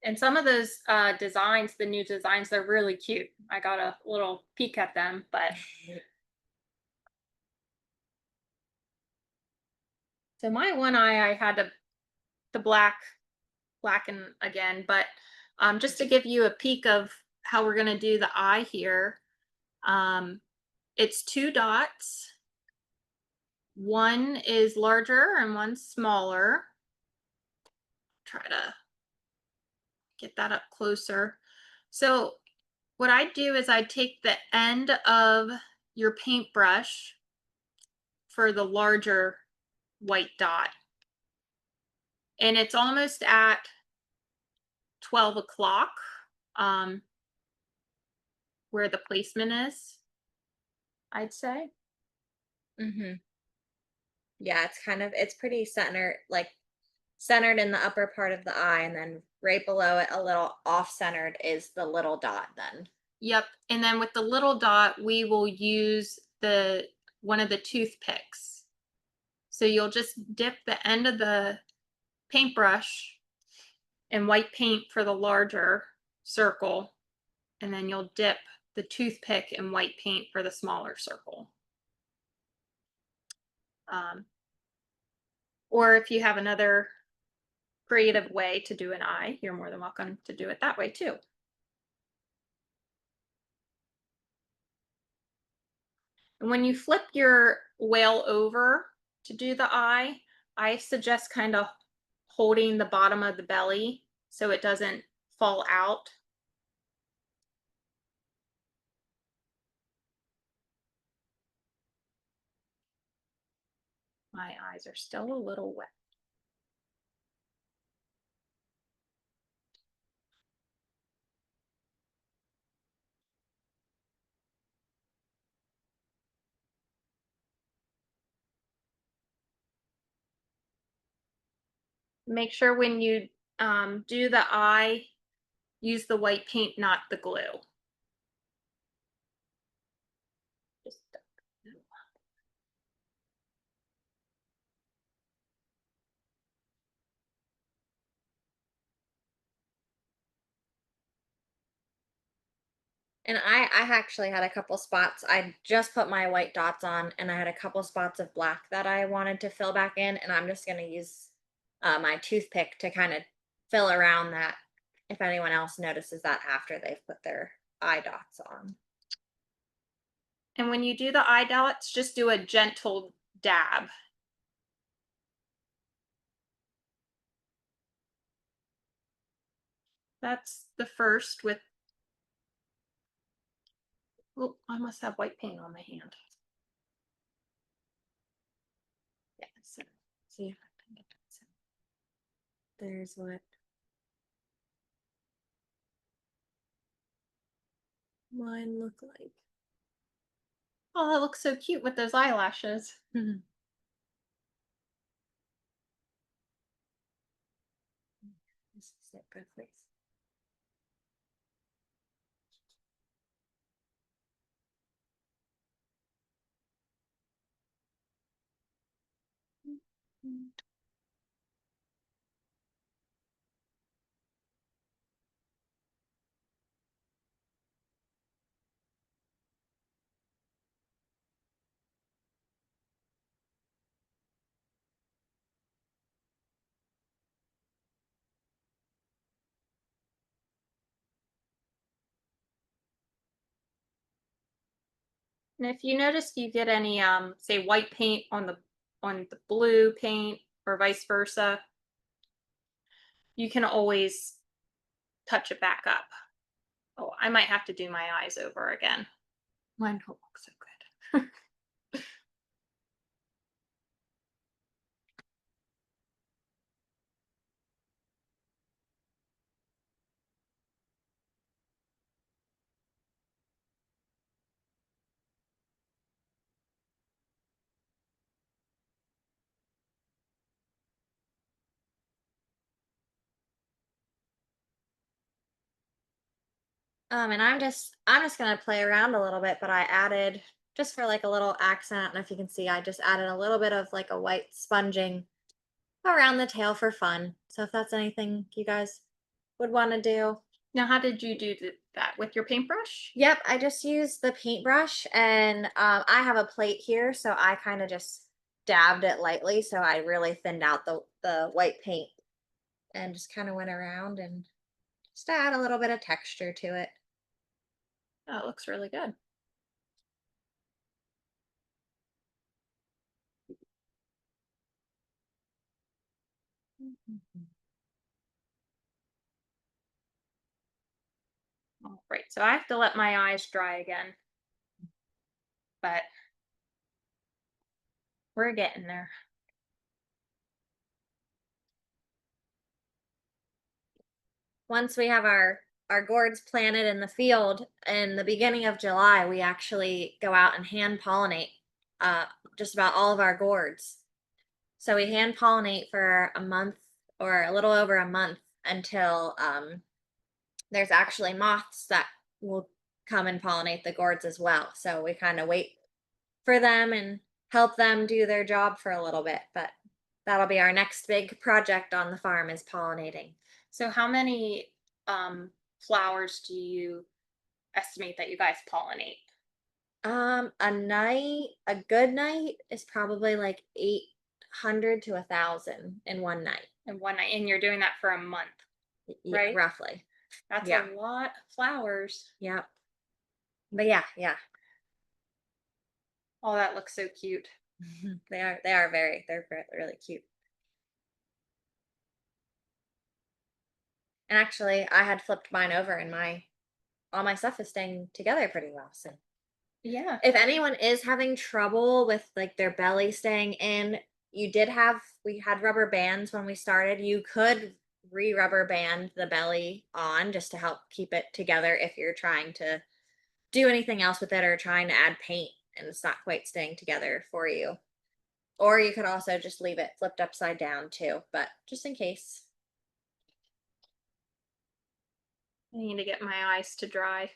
And some of those designs, the new designs, they're really cute. I got a little peek at them, but So my one eye, I had the blacken again, but just to give you a peek of how we're gonna do the eye here, it's 2 dots. One is larger and one's smaller. Try to get that up closer. So what I do is I take the end of your paintbrush for the larger white dot, and it's almost at 12 o'clock, where the placement is, I'd say. Mm-hmm. Yeah, it's pretty centered in the upper part of the eye, and then right below it, a little off centered, is the little dot then. Yep. And then with the little dot, we will use one of the toothpicks. So you'll just dip the end of the paintbrush in white paint for the larger circle, and then you'll dip the toothpick in white paint for the smaller circle. Or if you have another creative way to do an eye, you're more than welcome to do it that way too. And when you flip your whale over to do the eye, I suggest kind of holding the bottom of the belly so it doesn't fall out. My eyes are still a little wet. Make sure when you do the eye, use the white paint, not the glue. Just And I actually had a couple spots. I just put my white dots on, and I had a couple spots of black that I wanted to fill back in, and I'm just gonna use my toothpick to kind of fill around that. If anyone else notices that after they've put their eye dots on. And when you do the eye dots, just do a gentle dab. That's the first with, oh, I must have white paint on my hand. Yeah, so see if I can get that. So there's what mine look like. Oh, that looks so cute with those eyelashes. Mhm. This is it both ways. And if you notice you get any say white paint on the blue paint or vice versa, you can always touch it back up. Oh, I might have to do my eyes over again. Mine don't look so good. And I'm just gonna play around a little bit, but I added, just for like a little accent, I don't know if you can see, I just added a little bit of like a white sponging around the tail for fun. So if that's anything you guys would want to do. Now, how did you do that with your paintbrush? Yep, I just used the paintbrush, and I have a plate here, so I kind of just dabbed it lightly, so I really thinned out the white paint and just kind of went around and just to add a little bit of texture to it. Oh, it looks really good. All right, so I have to let my eyes dry again, but we're getting there. Once we have our gourds planted in the field in the beginning of July, we actually go out and hand pollinate uh, just about all of our gourds. So we hand pollinate for a month or a little over a month until there's actually moths that will come and pollinate the gourds as well. So we kind of wait for them and help them do their job for a little bit. But that'll be our next big project on the farm is pollinating. So how many flowers do you estimate that you guys pollinate? A good night is probably like 800 to 1,000 in one night. In one night, and you're doing that for a month, right? Roughly. That's Yeah. a lot of flowers. Yep. But yeah. Oh, that looks so cute. They're really cute. And actually, I had flipped mine over and all my stuff is staying together pretty well. So Yeah. if anyone is having trouble with like their belly staying in, we had rubber bands when we started. You could rubber band the belly on just to help keep it together if you're trying to do anything else with it or trying to add paint and it's not quite staying together for you. Or you could also just leave it flipped upside down too, but just in case. I need to get my eyes to dry.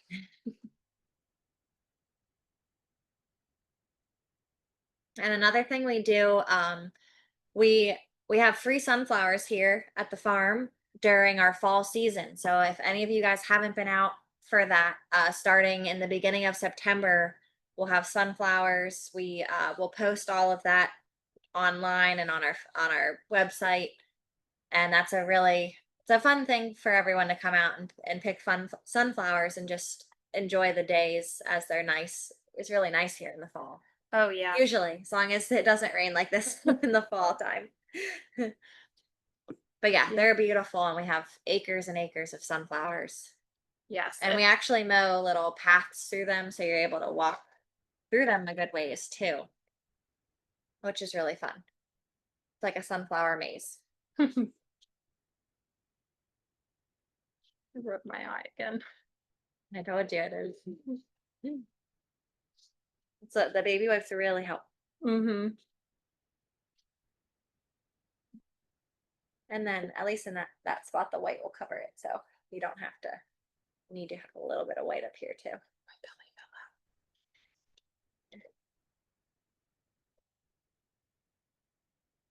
And another thing we do, we we have free sunflowers here at the farm during our fall season. So if any of you guys haven't been out for that, starting in the beginning of September, we'll have sunflowers. We will post all of that online and on our website, and it's a fun thing for everyone to come out and pick fun sunflowers and just enjoy the days as they're nice. It's really nice here in the fall. Oh yeah. Usually, as long as it doesn't rain like this in the fall time. But yeah, they're beautiful and we have acres and acres of sunflowers. Yes. And we actually mow little paths through them so you're able to walk through them a good ways too, which is really fun. It's like a sunflower maze. I rubbed my eye again. I told you it is. So the baby wipes really help. Mm-hmm. And then at least in that spot, the white will cover it. So you don't have to need to have a little bit of white up here too.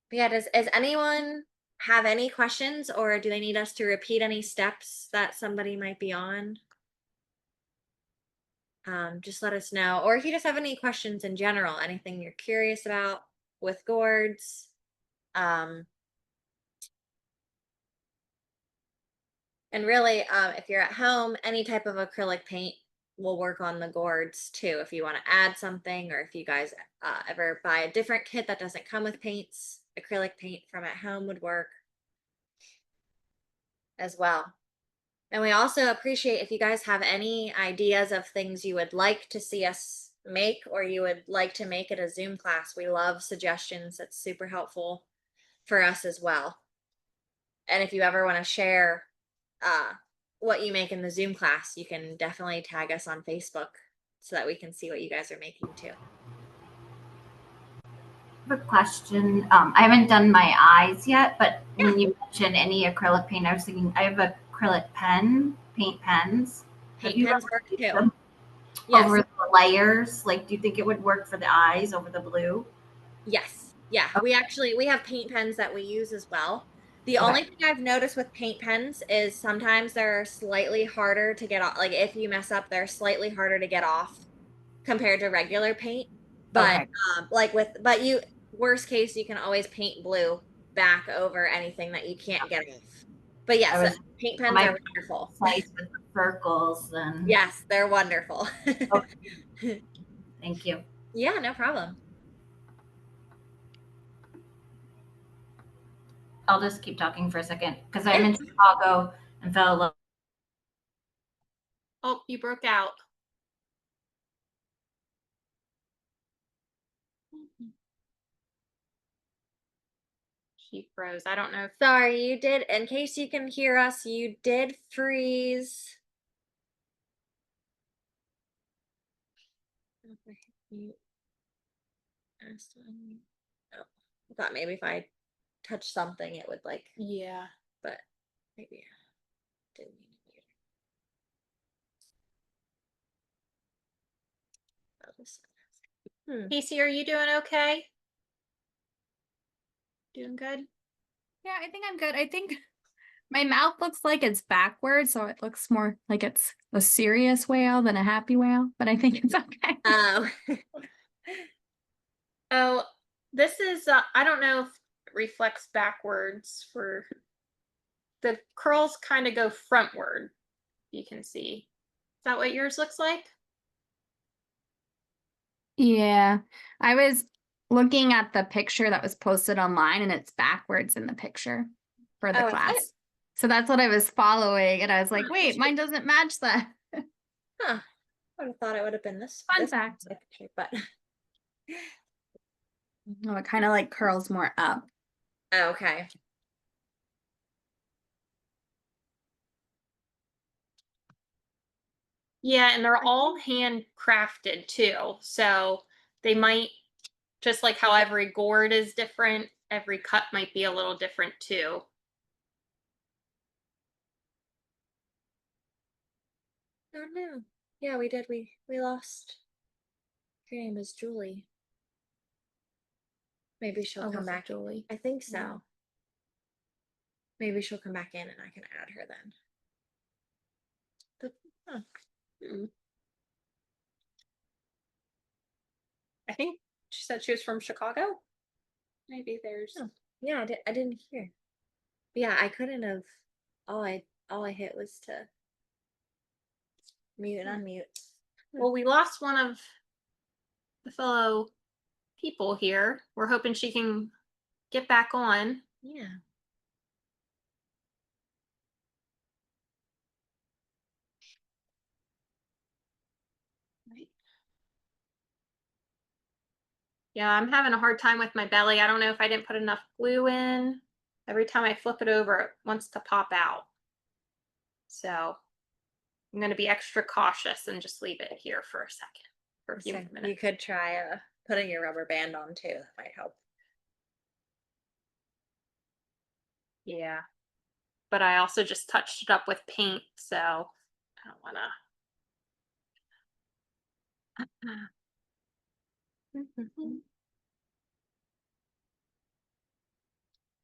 But yeah, does anyone have any questions or do they need us to repeat any steps that somebody might be on? Just let us know. Or if you just have any questions in general, anything you're curious about with gourds. And really, if you're at home, any type of acrylic paint will work on the gourds too. If you want to add something, or if you guys ever buy a different kit that doesn't come with paints, acrylic paint from at home would work as well. And we also appreciate if you guys have any ideas of things you would like to see us make or you would like to make at a Zoom class. We love suggestions. That's super helpful for us as well. And if you ever want to share what you make in the Zoom class, you can definitely tag us on Facebook so that we can see what you guys are making too. I have a question. I haven't done my eyes yet, but when you mentioned any acrylic paint, I was thinking I have acrylic paint pens. Paint pens work too. Yes. Over the layers, like, do you think it would work for the eyes over the blue? Yes. Yeah. Okay. We have paint pens that we use as well. The only thing I've noticed with paint pens is sometimes they're slightly harder to get off. Like if you mess up, they're slightly harder to get off compared to regular paint. But worst case, you can always paint blue back over anything that you can't get off. But yes, I was paint pens my are wonderful. place with the circles and Yes, they're wonderful. okay. Thank you. Yeah, no problem. I'll just keep talking for a second because I'm in Chicago and fell in love. Oh, you broke out. She froze. I don't know if Sorry, you did, in case you can hear us, you did freeze. You asked to unmute. Oh, I thought maybe if I touch something, it would like, yeah. but maybe I didn't mean to mute. I'll just- Casey, are you doing okay? Doing good? Yeah, I think I'm good. I think my mouth looks like it's backwards, so it looks more like it's a serious whale than a happy whale, but I think it's okay. Oh, Oh, this is I don't know if it reflects backwards for the curls kind of go frontward. You can see. Is that what yours looks like? Yeah, I was looking at the picture that was posted online and it's backwards in the picture for the Oh, is it? class. So that's what I was following, and I was like, Huh, wait, mine doesn't match that. huh. I would have thought it would have been this. Fun this fact. picture, but Oh, it kind of like curls more up. okay. Yeah, and they're all handcrafted too. So they might, just like how every gourd is different, every cut might be a little different too. Oh no. Yeah, we did. We lost. Her name is Julie. Maybe she'll Oh, come was it back. Julie? I think so. Yeah. Maybe she'll come back in and I can add her then. Huh. I think she said she was from Chicago. Maybe there's. Oh, yeah, I didn't hear. Yeah, I couldn't have. All I hit was to mute and unmute. Well, we lost one of the fellow people here. We're hoping she can get back on. Yeah. Right. Yeah, I'm having a hard time with my belly. I don't know if I didn't put enough glue in. Every time I flip it over, it wants to pop out. So I'm going to be extra cautious and just leave it here for a second, for a few So minutes. you could try putting your rubber band on too. That might help. Yeah. But I also just touched it up with paint, so I don't want to.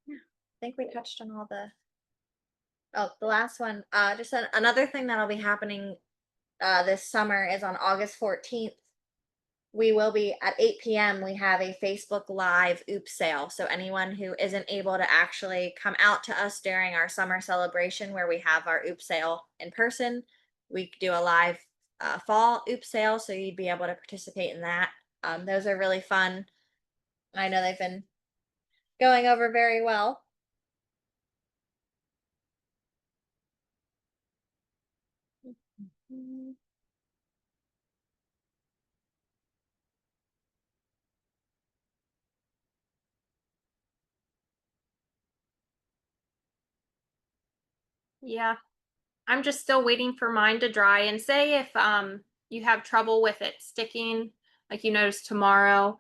Yeah, I think we touched on all the. Oh, the last one. Just another thing that'll be happening this summer is on August 14th. We will be at 8 p.m. We have a Facebook Live OOP sale. So anyone who isn't able to actually come out to us during our summer celebration where we have our OOP sale in person, we do a live fall OOP sale. So you'd be able to participate in that. Those are really fun. I know they've been going over very well. Yeah. I'm just still waiting for mine to dry, and say if you have trouble with it sticking, like you notice tomorrow,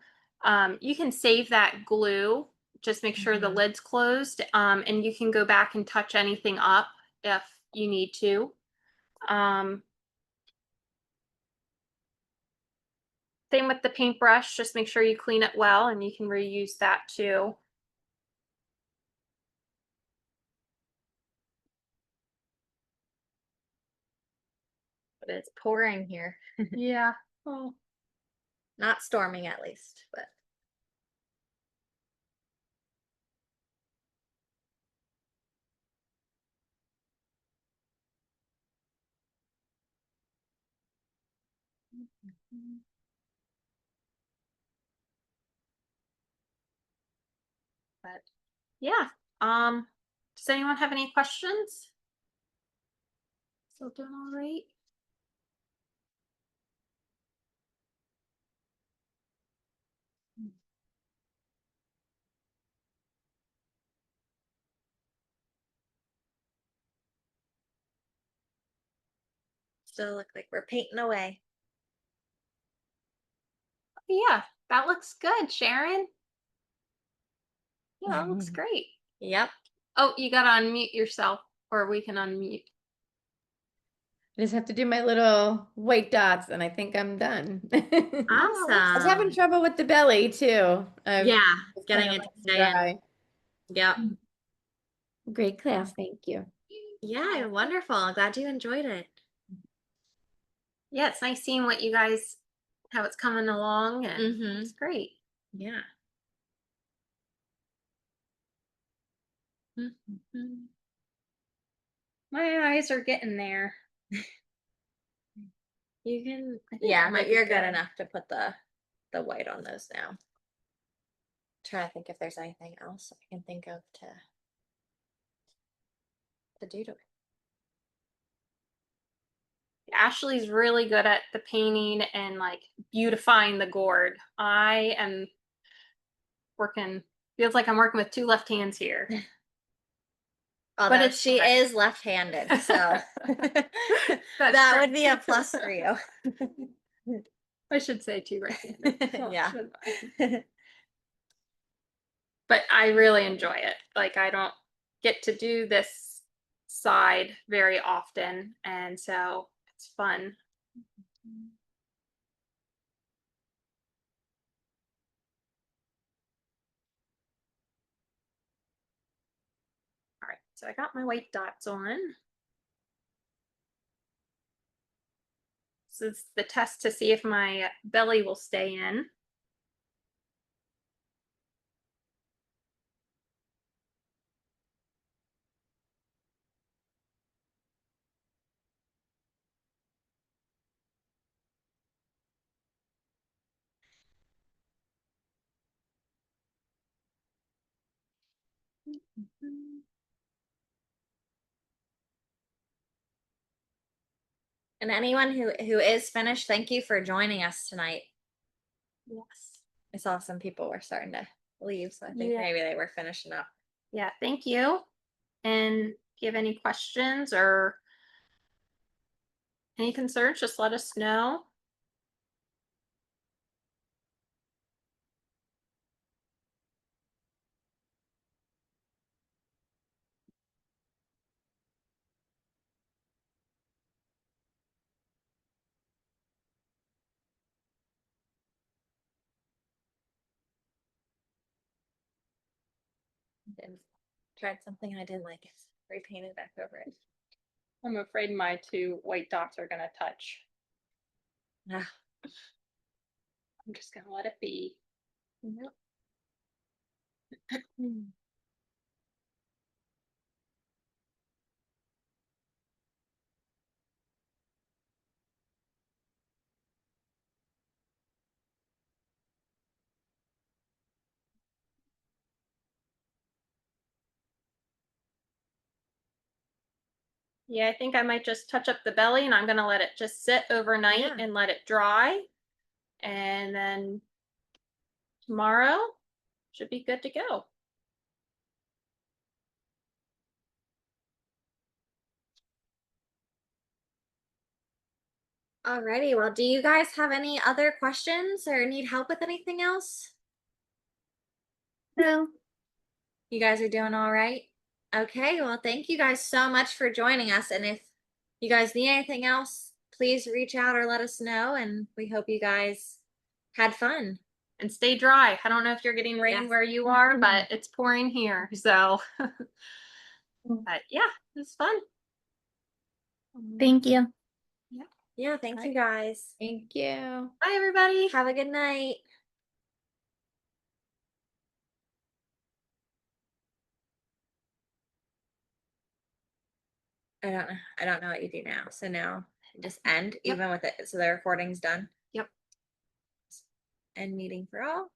you can save that glue. Just make sure the lid's closed, and you can go back and touch anything up if you need to. Same with the paintbrush, just make sure you clean it well and you can reuse that too. But it's pouring here. Yeah. Oh. Not storming at least, but But yeah, does anyone have any questions? Still doing all right? Still look like we're painting away. Yeah, that looks good, Sharon. Yeah, that looks great. Yep. Oh, you gotta unmute yourself, or we can unmute. I just have to do my little white dots and I think I'm done. I was having Awesome. trouble with the belly too. Yeah, Just getting kinda it to let stay in. dry. Yep. Great class, thank you. Yeah, wonderful. Glad you enjoyed it. Yeah, it's nice seeing what you guys, how it's coming along, and Mhm. it's great. Yeah. Mhm. My eyes are getting there. You can, I think yeah, that might but be you're good good. enough to put the white on those now. Trying to think if there's anything else I can think of to do to it. Ashley's really good at the painting and like beautifying the gourd. I am working, feels like I'm working with two left hands here. Although it's she fine. is left-handed, so That's that true. would be a plus for you. I should say two right-handed. Yeah. But I really enjoy it. Like I don't get to do this side very often, and so it's fun. All right, so I got my white dots on. This is the test to see if my belly will stay in. And anyone who is finished, thank you for joining us tonight. Yes. I saw some people were starting to leave, so I think Yeah. maybe they were finishing up. Yeah, thank you. And if you have any questions or any concerns, just let us know. And tried something I didn't like. It's repainted back over it. I'm afraid my two white dots are gonna touch. Ah. I'm just gonna let it be. Yep. Yeah, I think I might just touch up the belly and I'm gonna let it just sit overnight Yeah. and let it dry. And then tomorrow should be good to go. Alrighty, well, do you guys have any other questions or need help with anything else? No. You guys are doing all right? Okay, well, thank you guys so much for joining us. And if you guys need anything else, please reach out or let us know. And we hope you guys had fun. And stay dry. I don't know if you're getting rain Yes. where you are, but it's pouring here. So, but yeah, it's fun. Thank you. Yeah, thank Right. you guys. Thank you. Bye, everybody. Have a good night. I don't know. I don't know what you do now. So now Just end Yep. even with it. So the recording's done. Yep. End meeting for all.